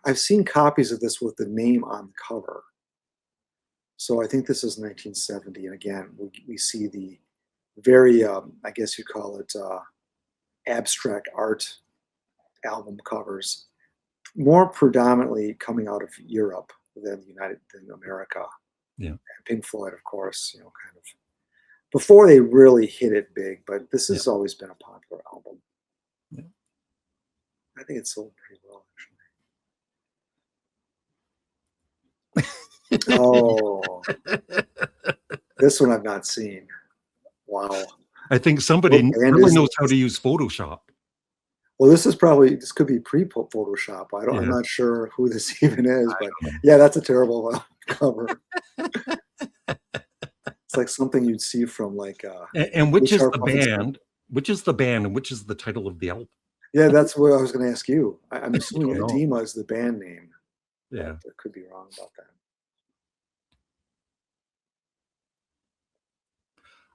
Speaker 2: I've seen copies of this with the name on the cover. So I think this is 1970, and again, we see the very, I guess you call it abstract art album covers, more predominantly coming out of Europe than America.
Speaker 1: Yeah.
Speaker 2: And Pink Floyd, of course, you know, kind of before they really hit it big. But this has always been a popular album.
Speaker 1: Yeah.
Speaker 2: I think it sold pretty well, actually. Oh, this one I've not seen. Wow.
Speaker 1: I think somebody
Speaker 2: What band
Speaker 1: really
Speaker 2: is
Speaker 1: knows
Speaker 2: this?
Speaker 1: how to use Photoshop.
Speaker 2: Well, this could be pre-Photoshop. I'm
Speaker 1: Yeah.
Speaker 2: not sure who this even is, but
Speaker 1: don't know.
Speaker 2: yeah, that's a terrible cover. It's like something you'd see from like
Speaker 1: And which is
Speaker 2: HR
Speaker 1: the
Speaker 2: Puffin.
Speaker 1: band? Which is the band and which is the title of the album?
Speaker 2: Yeah, that's what I was going to ask you. I'm
Speaker 1: You
Speaker 2: assuming
Speaker 1: don't know.
Speaker 2: Edema is the band name.
Speaker 1: Yeah.
Speaker 2: But I could be wrong about that.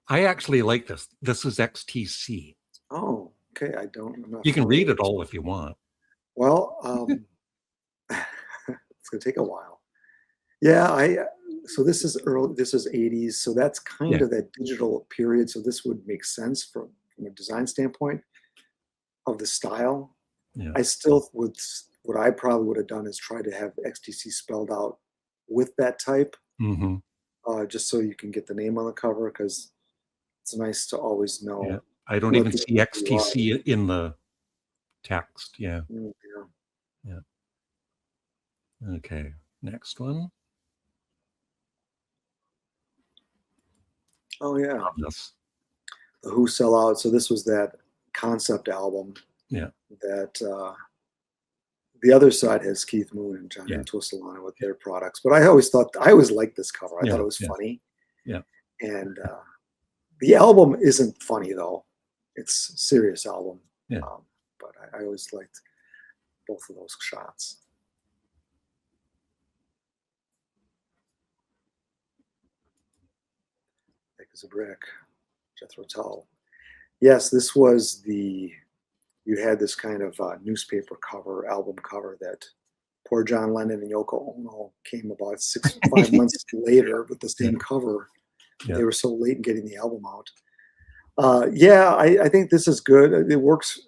Speaker 1: I actually like this. This is XTC.
Speaker 2: Oh, okay. I'm not
Speaker 1: You can read
Speaker 2: familiar
Speaker 1: it
Speaker 2: with
Speaker 1: all
Speaker 2: this
Speaker 1: if you want.
Speaker 2: one. Well, it's going to take a while. Yeah, So this is early. This is 80s. So that's kind
Speaker 1: Yeah.
Speaker 2: of that digital period. So this would make sense from a design standpoint of the style.
Speaker 1: Yeah.
Speaker 2: I still would. What I probably would have done is try to have XTC spelled out with that type,
Speaker 1: Hmm.
Speaker 2: just so you can get the name on the cover, because it's nice to always
Speaker 1: Yeah.
Speaker 2: know
Speaker 1: I don't
Speaker 2: what
Speaker 1: even
Speaker 2: the
Speaker 1: see
Speaker 2: you are.
Speaker 1: XTC in the text. Yeah.
Speaker 2: Yeah.
Speaker 1: Yeah. Okay. Next one.
Speaker 2: Oh yeah,
Speaker 1: Love this.
Speaker 2: the Who Sell Out. So this was that concept album
Speaker 1: Yeah.
Speaker 2: that the other side has Keith Moon and Johnny
Speaker 1: Yeah.
Speaker 2: Entwistle on it with their products. But I always liked this cover. I
Speaker 1: Yeah.
Speaker 2: thought it was
Speaker 1: Yeah.
Speaker 2: funny.
Speaker 1: Yeah.
Speaker 2: And the album isn't funny though; it's a serious album.
Speaker 1: Yeah.
Speaker 2: But I always liked both of those shots. Thick as a brick, Jethro Tull. Yes, this was you had this kind of newspaper cover, album cover that poor John Lennon and Yoko Ono came about 5 months later with the same cover.
Speaker 1: Yeah.
Speaker 2: They were so late in getting the album out. Yeah, I think this is good. It works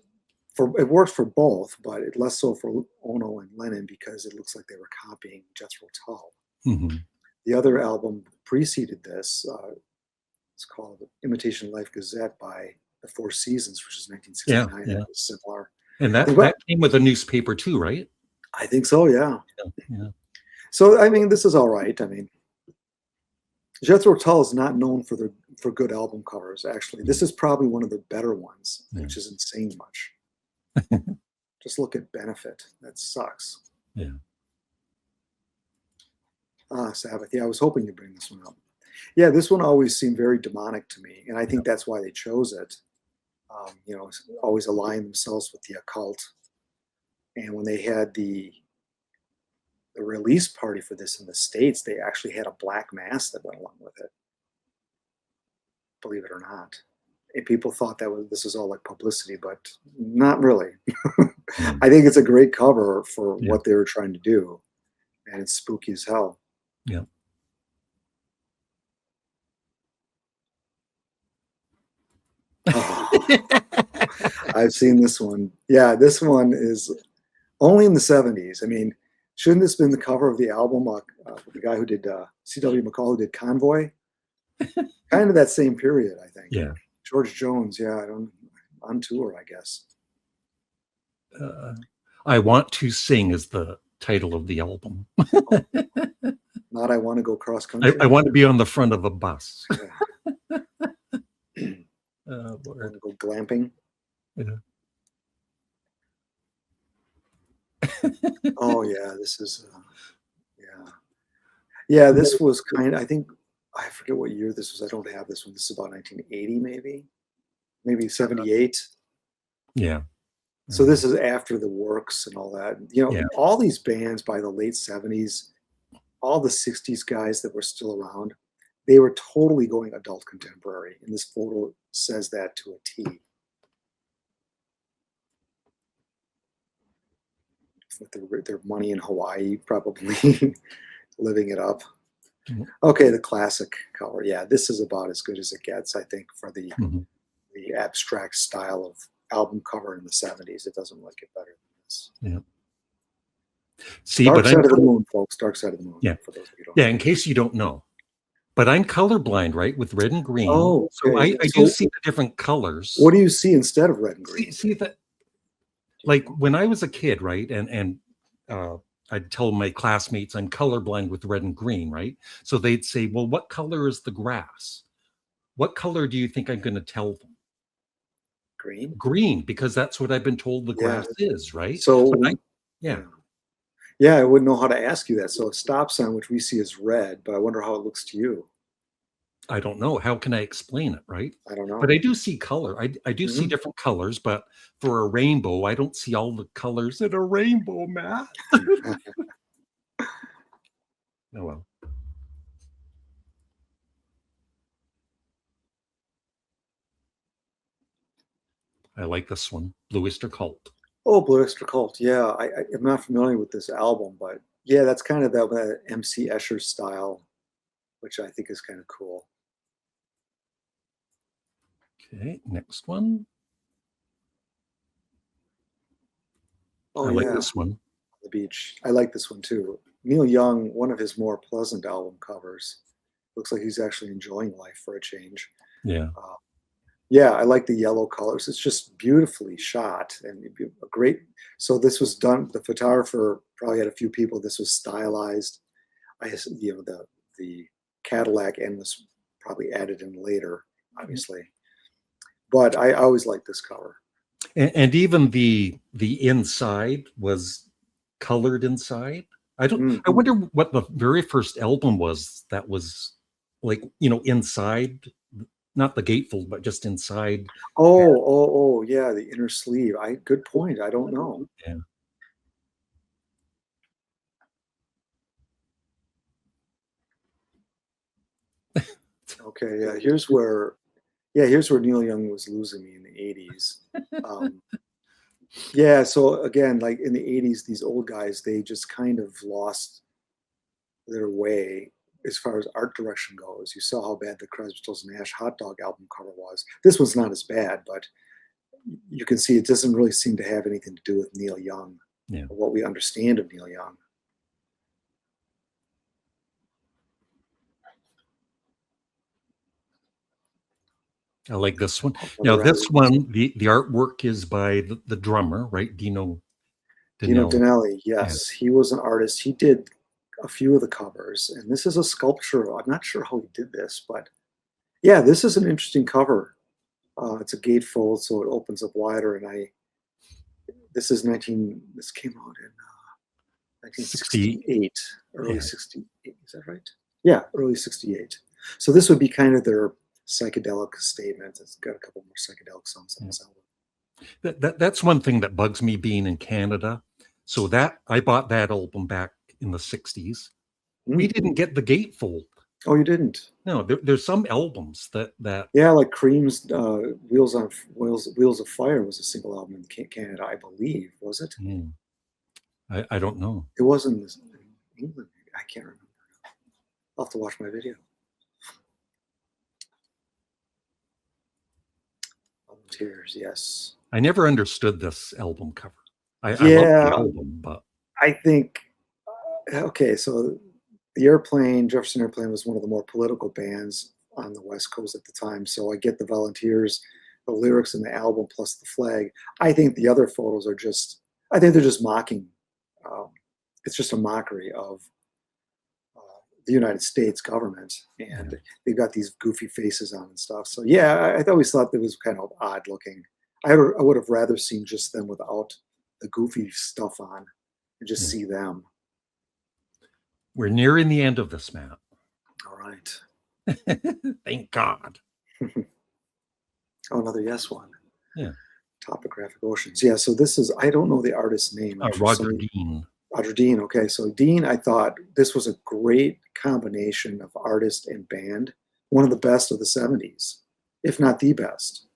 Speaker 2: for both, but less so for Ono and Lennon because it looks like they were copying Jethro Tull.
Speaker 1: Hmm.
Speaker 2: The other album preceded this. It's called Imitation Life Gazette by the Four Seasons, which is 1969.
Speaker 1: Yeah.
Speaker 2: It was similar.
Speaker 1: And that came with a newspaper too, right?
Speaker 2: I think so, yeah.
Speaker 1: Yeah.
Speaker 2: So, I mean, this is all right. I mean, Jethro Tull is not known for good album covers, actually. This is probably one of the better ones, which isn't saying much. Just look at Benefit. That sucks.
Speaker 1: Yeah.
Speaker 2: Sabbath. Yeah, I was hoping to bring this one up. Yeah, this one always seemed very demonic to me, and I think that's why they chose it. Always align themselves with the occult. And when they had the release party for this in the States, they actually had a black mass that went along with it. Believe it or not. And people thought this was all like publicity, but not really. I think it's a great cover for what they were trying to do, and it's spooky as hell.
Speaker 1: Yeah.
Speaker 2: Oh, I've seen this one. Yeah, this one is only in the 70s. I mean, shouldn't this have been the cover of the album? The guy who did C.W. McCall, who did Convoy, kind of that same period, I think.
Speaker 1: Yeah.
Speaker 2: George Jones, yeah, on tour, I guess.
Speaker 1: I Want to Sing is the title of the album.
Speaker 2: Not I Want to Go Cross Country.
Speaker 1: I want to be on the front of a bus.
Speaker 2: Want to go glamping.
Speaker 1: Yeah.
Speaker 2: Oh yeah, this is yeah. This was I think I forget what year this was. I don't have this one. This is about 1980, maybe 78.
Speaker 1: Yeah.
Speaker 2: So this is after the Works and all that. All these bands by the late 70s, all the 60s guys that were still around, they were totally going adult contemporary. And this photo says that to a T. With their money in Hawaii, probably living it up.
Speaker 1: Mhm.
Speaker 2: Okay, the classic cover. Yeah, this is about as good as it gets, I think, for the abstract style of album cover in the 70s. It doesn't really get better than this.
Speaker 1: Yeah. See,
Speaker 2: Dark
Speaker 1: but
Speaker 2: Side of the Moon, folks. Dark Side of the Moon.
Speaker 1: Yeah.
Speaker 2: For those of you who don't
Speaker 1: Yeah, in case you don't know. But I'm colorblind, right, with red and green.
Speaker 2: Oh,
Speaker 1: so
Speaker 2: okay.
Speaker 1: I do see the different colors.
Speaker 2: What do you see instead of red and green?
Speaker 1: See that, like when I was a kid, right, and I'd tell my classmates I'm colorblind with red and green, right? So they'd say, "Well, what color is the grass? What color do you think I'm going to tell them?"
Speaker 2: Green.
Speaker 1: Green, because that's what I've been told the grass is, right?
Speaker 2: So
Speaker 1: yeah.
Speaker 2: Yeah, I wouldn't know how to ask you that. So a stop sign, which we see as red, but I wonder how it looks to you.
Speaker 1: I don't know. How can I explain it, right?
Speaker 2: I don't know.
Speaker 1: But I do see color. I do see different colors, but for a rainbow, I don't see all the colors in a rainbow, Matt. Oh, well. I like this one, Blue Oyster Cult.
Speaker 2: Oh, Blue Oyster Cult. Yeah, I'm not familiar with this album, but yeah, that's kind of that MC Escher style. which I think is kind of cool.
Speaker 1: Okay, next one.
Speaker 2: Oh
Speaker 1: I like
Speaker 2: yeah,
Speaker 1: this one.
Speaker 2: the beach. I like this one too. Neil Young, one of his more pleasant album covers. Looks like he's actually enjoying life for a change.
Speaker 1: Yeah.
Speaker 2: Uh, yeah, I like the yellow colors. It's just beautifully shot and a great. So this was done. The photographer probably had a few people. This was stylized. The Cadillac end was probably added in later, obviously. But I always like this cover.
Speaker 1: And even the inside was colored inside. I wonder what the very first album was that was like, inside, not the gatefold, but just inside.
Speaker 2: Oh, yeah, the inner sleeve. Good point. I don't know.
Speaker 1: Yeah.
Speaker 2: Okay, here's where Neil Young was losing me in the 80s. Yeah, so again, like in the 80s, these old guys, they just kind of lost their way as far as art direction goes. You saw how bad the Crosby, Stills, Nash Hot Dog album cover was. This one's not as bad, but you can see it doesn't really seem to have anything to do with Neil Young, or what we understand of Neil Young.
Speaker 1: I like this one. Now, this one, the artwork is by the drummer, right? Dino
Speaker 2: Danelli, yes. Yeah. He was an artist. He did a few of the covers, and this is a sculpture. I'm not sure how he did this, but yeah, this is an interesting cover. It's a gatefold, so it opens up wider, and this came out in 1968, early 68. Is that right? Yeah, early 68. So this would be kind of their psychedelic statement. It's got a couple more psychedelic songs on this album.
Speaker 1: That's one thing that bugs me being in Canada. So that I bought that album back in the 60s. We didn't get the gatefold.
Speaker 2: Oh, you didn't?
Speaker 1: No, there's some albums that
Speaker 2: yeah, like Cream's Wheels of Fire was a single album in Canada, I believe. Was it?
Speaker 1: I don't know.
Speaker 2: It wasn't in England. I can't remember. I'll have to watch my video. Volunteers, yes.
Speaker 1: I never understood this album cover. I love the album, but
Speaker 2: I think okay, so the Jefferson Airplane was one of the more political bands on the West Coast at the time. So I get the Volunteers, the lyrics in the album plus the flag. I think the other photos are they're just mocking. It's just a mockery of the United States government, and they've got these goofy faces on and stuff. So yeah, I always thought it was kind of odd looking. I would have rather seen just them without the goofy stuff on and just see them.
Speaker 1: We're nearing the end of this, Matt.
Speaker 2: All right.
Speaker 1: Thank God.
Speaker 2: Oh, another yes one.
Speaker 1: Yeah.
Speaker 2: Topographic Oceans. Yeah, so this is, I don't know the artist's name.
Speaker 1: Roger Dean.
Speaker 2: Roger Dean, okay. So Dean, I thought this was a great combination of artist and band. One of the best of the 70s, if not the best.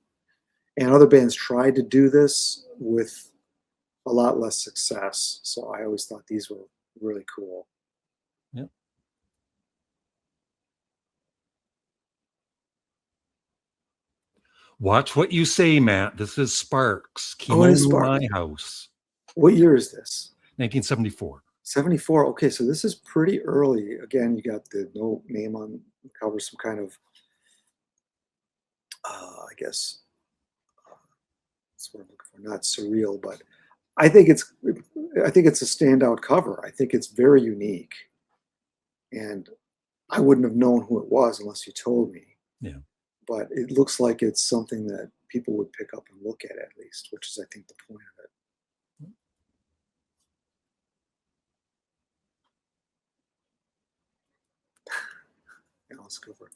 Speaker 2: And other bands tried to do this with a lot less success. So I always thought these were really cool.
Speaker 1: Yep. Watch what you say, Matt. This is Sparks. My House.
Speaker 2: What year is this?
Speaker 1: 1974.
Speaker 2: 74. Okay, so this is pretty early. Again, you got the no name on the cover, some kind of, I guess, that's what I'm looking for. Not surreal, but I think it's a standout cover. I think it's very unique, and I wouldn't have known who it was unless you told me.
Speaker 1: Yeah.
Speaker 2: But it looks like it's something that people would pick up and look at least, which is, I think, the point of it. Let's go for it.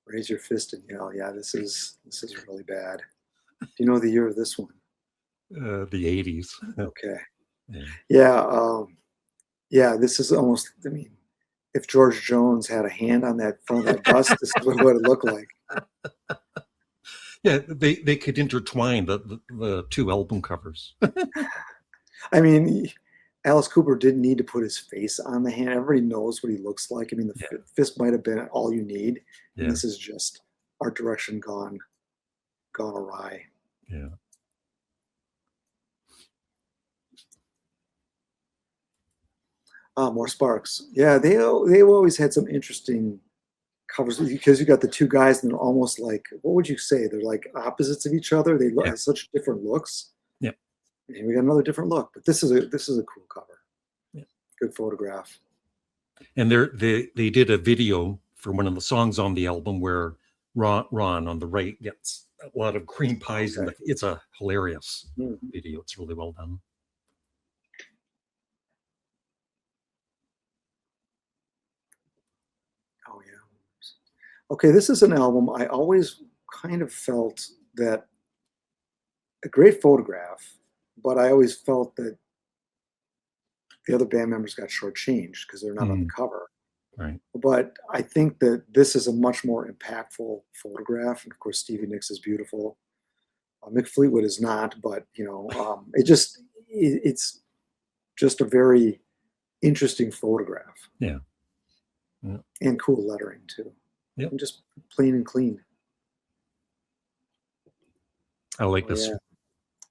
Speaker 2: Raise your fist and yell. Yeah, this is really bad. Do you know the year of this one?
Speaker 1: The 80s.
Speaker 2: Okay. Yeah, this is almost, I mean, if George Jones had a hand on that front of that bus, this is what it looked like.
Speaker 1: Yeah, they could intertwine the two album covers.
Speaker 2: I mean, Alice Cooper didn't need to put his face on the hand. Everybody knows what he looks like. I mean, the fist might have been all you need, and this is just art direction gone awry.
Speaker 1: Yeah.
Speaker 2: More Sparks. Yeah, they've always had some interesting covers because you got the two guys and they're almost like, what would you say? They're like opposites of each other. They have such different looks.
Speaker 1: Yeah.
Speaker 2: And we got another different look, but this is a cool cover.
Speaker 1: Yeah.
Speaker 2: Good photograph.
Speaker 1: And they did a video for one of the songs on the album where Ron on the right gets a lot of cream pies, and it's a hilarious video. It's really well done.
Speaker 2: Oh yeah. Okay, this is an album I always kind of felt that a great photograph, but I always felt that the other band members got shortchanged because they're not on the cover.
Speaker 1: Right.
Speaker 2: But I think that this is a much more impactful photograph. And of course, Stevie Nicks is beautiful. Mick Fleetwood is not, but it's just a very interesting photograph.
Speaker 1: Yeah.
Speaker 2: And cool lettering too.
Speaker 1: Yep.
Speaker 2: And just plain and clean.
Speaker 1: I like this.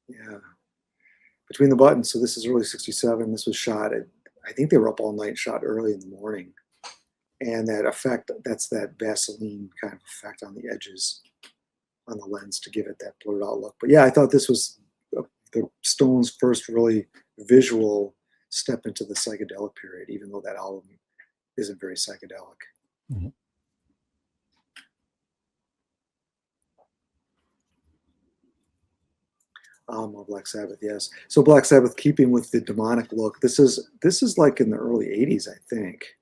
Speaker 2: Yeah. Between the Buttons. So this is early '67. This was shot at, I think they were up all night, shot early in the morning. And that effect, that's that Vaseline kind of effect on the edges on the lens to give it that blurred out look. But yeah, I thought this was the Stones' first really visual step into the psychedelic period, even though that album isn't very psychedelic.
Speaker 1: Mm-hmm.
Speaker 2: More Black Sabbath, yes. So Black Sabbath, keeping with the demonic look. This is like in the early '80s, I think.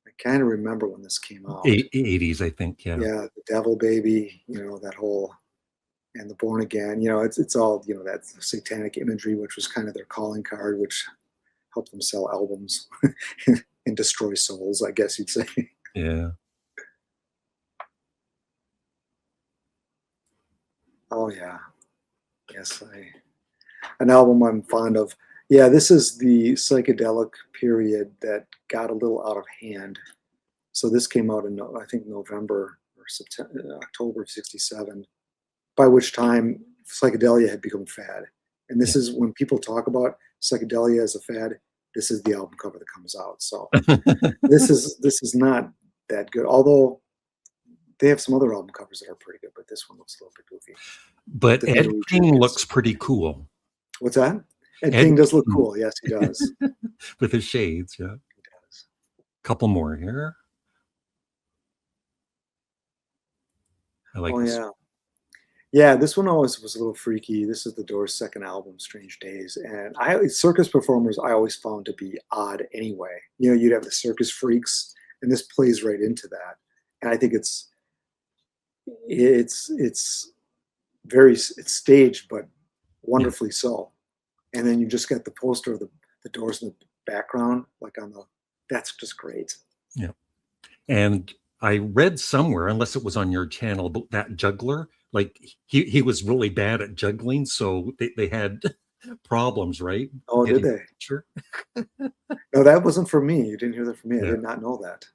Speaker 2: I kind of remember when this came out.
Speaker 1: 80s, I think. Yeah.
Speaker 2: Yeah, the Devil Baby, that whole, and the Born Again. It's all that satanic imagery, which was kind of their calling card, which helped them sell albums and destroy souls, I guess you'd say.
Speaker 1: Yeah.
Speaker 2: Oh yeah. Yes, an album I'm fond of. Yeah, this is the psychedelic period that got a little out of hand. So this came out in, I think, November or October of '67, by which time psychedelia had become fad. And this is when people talk about psychedelia as a fad, this is the album cover that comes out. So this is not that good. Although they have some other album covers that are pretty good, but this one looks a little bit goofy.
Speaker 1: But Ed King looks pretty cool.
Speaker 2: What's that? Ed King does look cool. Yes, he does.
Speaker 1: With his shades, yeah.
Speaker 2: He does.
Speaker 1: Couple more here. I like this.
Speaker 2: Yeah. Yeah, this one always was a little freaky. This is the Doors' second album, Strange Days. And circus performers I always found to be odd anyway. You'd have the circus freaks, and this plays right into that. And I think it's staged, but wonderfully so. And then you just get the poster of the Doors in the background, that's just great.
Speaker 1: Yeah. And I read somewhere, unless it was on your channel, about that juggler. Like he was really bad at juggling, so they had problems, right?
Speaker 2: Oh, did they?
Speaker 1: Sure.
Speaker 2: No, that wasn't for me. You didn't hear that from me. Yeah. I did not know that.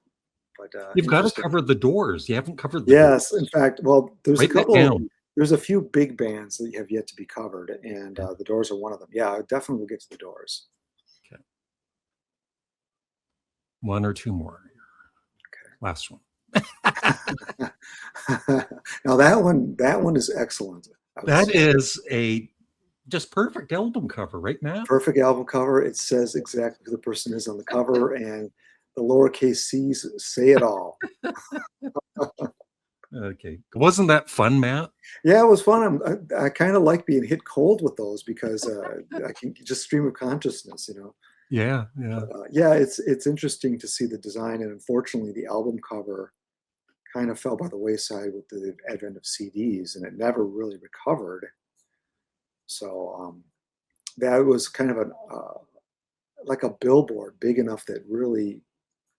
Speaker 2: But
Speaker 1: you've got to cover the Doors. You haven't covered the
Speaker 2: Doors.
Speaker 1: Doors.
Speaker 2: In fact, well, there's a couple. There's a few big bands that have yet to be covered, and the Doors are one of them. Yeah, I definitely will get to the Doors.
Speaker 1: Okay. One or two more.
Speaker 2: Okay.
Speaker 1: Last one.
Speaker 2: Now that one is excellent.
Speaker 1: That is a just perfect album cover, right, Matt?
Speaker 2: Perfect album cover. It says exactly who the person is on the cover, and the lowercase c's say it all.
Speaker 1: Okay. Wasn't that fun, Matt?
Speaker 2: Yeah, it was fun. I kind of like being hit cold with those because I can just stream of consciousness,
Speaker 1: Yeah.
Speaker 2: Yeah, it's interesting to see the design, and unfortunately, the album cover kind of fell by the wayside with the advent of CDs, and it never really recovered. So that was kind of like a billboard big enough that really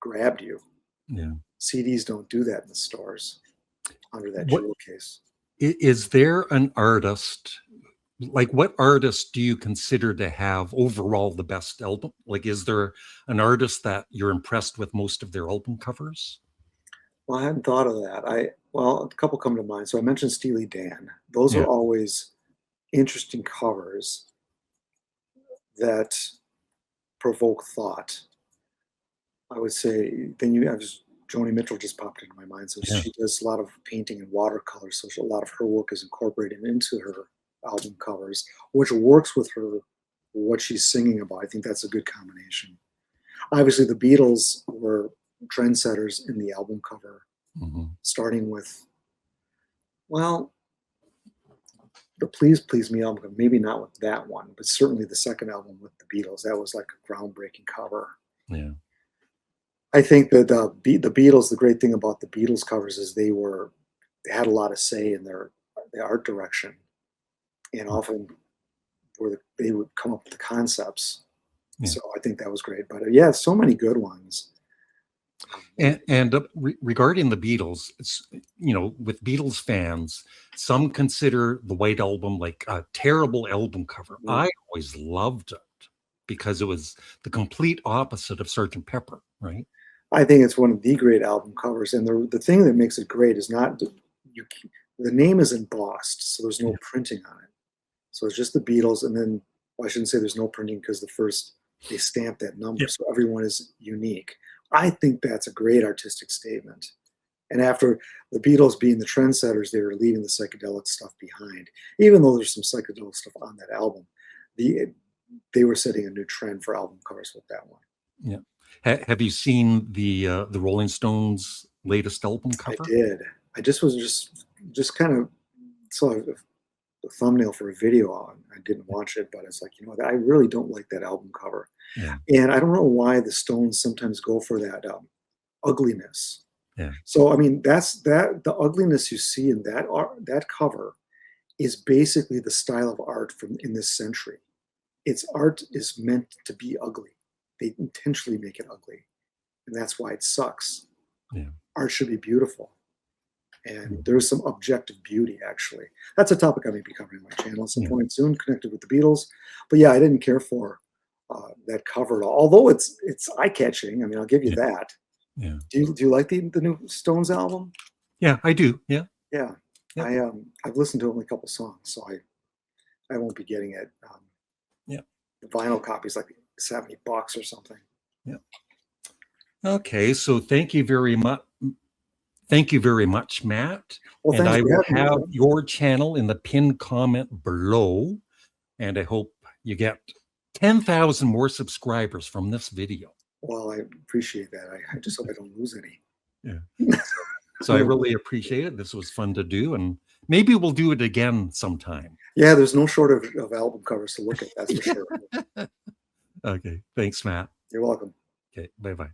Speaker 2: grabbed you.
Speaker 1: Yeah.
Speaker 2: CDs don't do that in the stores under that jewel case.
Speaker 1: Is there an artist like what artist do you consider to have overall the best album? Like, is there an artist that you're impressed with most of their album covers?
Speaker 2: Well, I hadn't thought of that. Well, a couple come to mind. So I mentioned Steely Dan. Those
Speaker 1: Yeah.
Speaker 2: are always interesting covers that provoke thought. I would say then you have Joni Mitchell just popped into my mind. So
Speaker 1: Yeah.
Speaker 2: she does a lot of painting and watercolor. So a lot of her work is incorporated into her album covers, which works with her what she's singing about. I think that's a good combination. Obviously, the Beatles were trendsetters in the album cover, starting with, well, the Please Please Me album, maybe not with that one, but certainly the second album with the Beatles. That was like a groundbreaking cover.
Speaker 1: Yeah.
Speaker 2: I think that the Beatles, the great thing about the Beatles covers is they had a lot of say in their art direction, and often they would come up with the concepts.
Speaker 1: Yeah.
Speaker 2: So I think that was great. But yeah, so many good ones.
Speaker 1: And regarding the Beatles, it's, with Beatles fans, some consider the White Album like a terrible album cover.
Speaker 2: Yeah.
Speaker 1: I always loved it because it was the complete opposite of Sgt. Pepper, right?
Speaker 2: I think it's one of the great album covers, and the thing that makes it great is not the name is embossed, so there's no printing on it. So it's just the Beatles, and then I shouldn't say there's no printing because they stamped that number, so everyone is unique. I think that's a great artistic statement. And after the Beatles being the trendsetters, they were leaving the psychedelic stuff behind. Even though there's some psychedelic stuff on that album, they were setting a new trend for album covers with that one.
Speaker 1: Yeah. Have you seen the Rolling Stones' latest album cover?
Speaker 2: I did. I just kind of saw a thumbnail for a video on. I didn't watch it, but it's like, I really don't like that album cover.
Speaker 1: Yeah.
Speaker 2: And I don't know why the Stones sometimes go for that ugliness.
Speaker 1: Yeah.
Speaker 2: So I mean, the ugliness you see in that cover is basically the style of art from in this century. Its art is meant to be ugly. They intentionally make it ugly, and that's why it sucks.
Speaker 1: Yeah.
Speaker 2: Art should be beautiful, and there's some objective beauty. Actually, that's a topic I may be covering on my channel at some point soon, connected with the Beatles. But yeah, I didn't care for that cover at all. Although it's eye-catching. I mean, I'll give you that.
Speaker 1: Yeah.
Speaker 2: Do you like the new Stones album?
Speaker 1: Yeah, I do. Yeah.
Speaker 2: Yeah. I've listened to only a couple songs, so I won't be getting it. The vinyl copy's like $70 or something.
Speaker 1: Yeah. Okay, so thank you very much. Thank you very much, Matt.
Speaker 2: Well,
Speaker 1: and I will
Speaker 2: having me.
Speaker 1: have your channel in the pinned comment below. And I hope you get 10,000 more subscribers from this video.
Speaker 2: Well, I appreciate that. I just hope I don't lose any.
Speaker 1: Yeah. So I really appreciate it. This was fun to do, and maybe we'll do it again sometime.
Speaker 2: Yeah, there's no shortage of album covers to look at, that's for sure.
Speaker 1: Okay. Thanks, Matt.
Speaker 2: You're welcome.
Speaker 1: Okay. Bye-bye.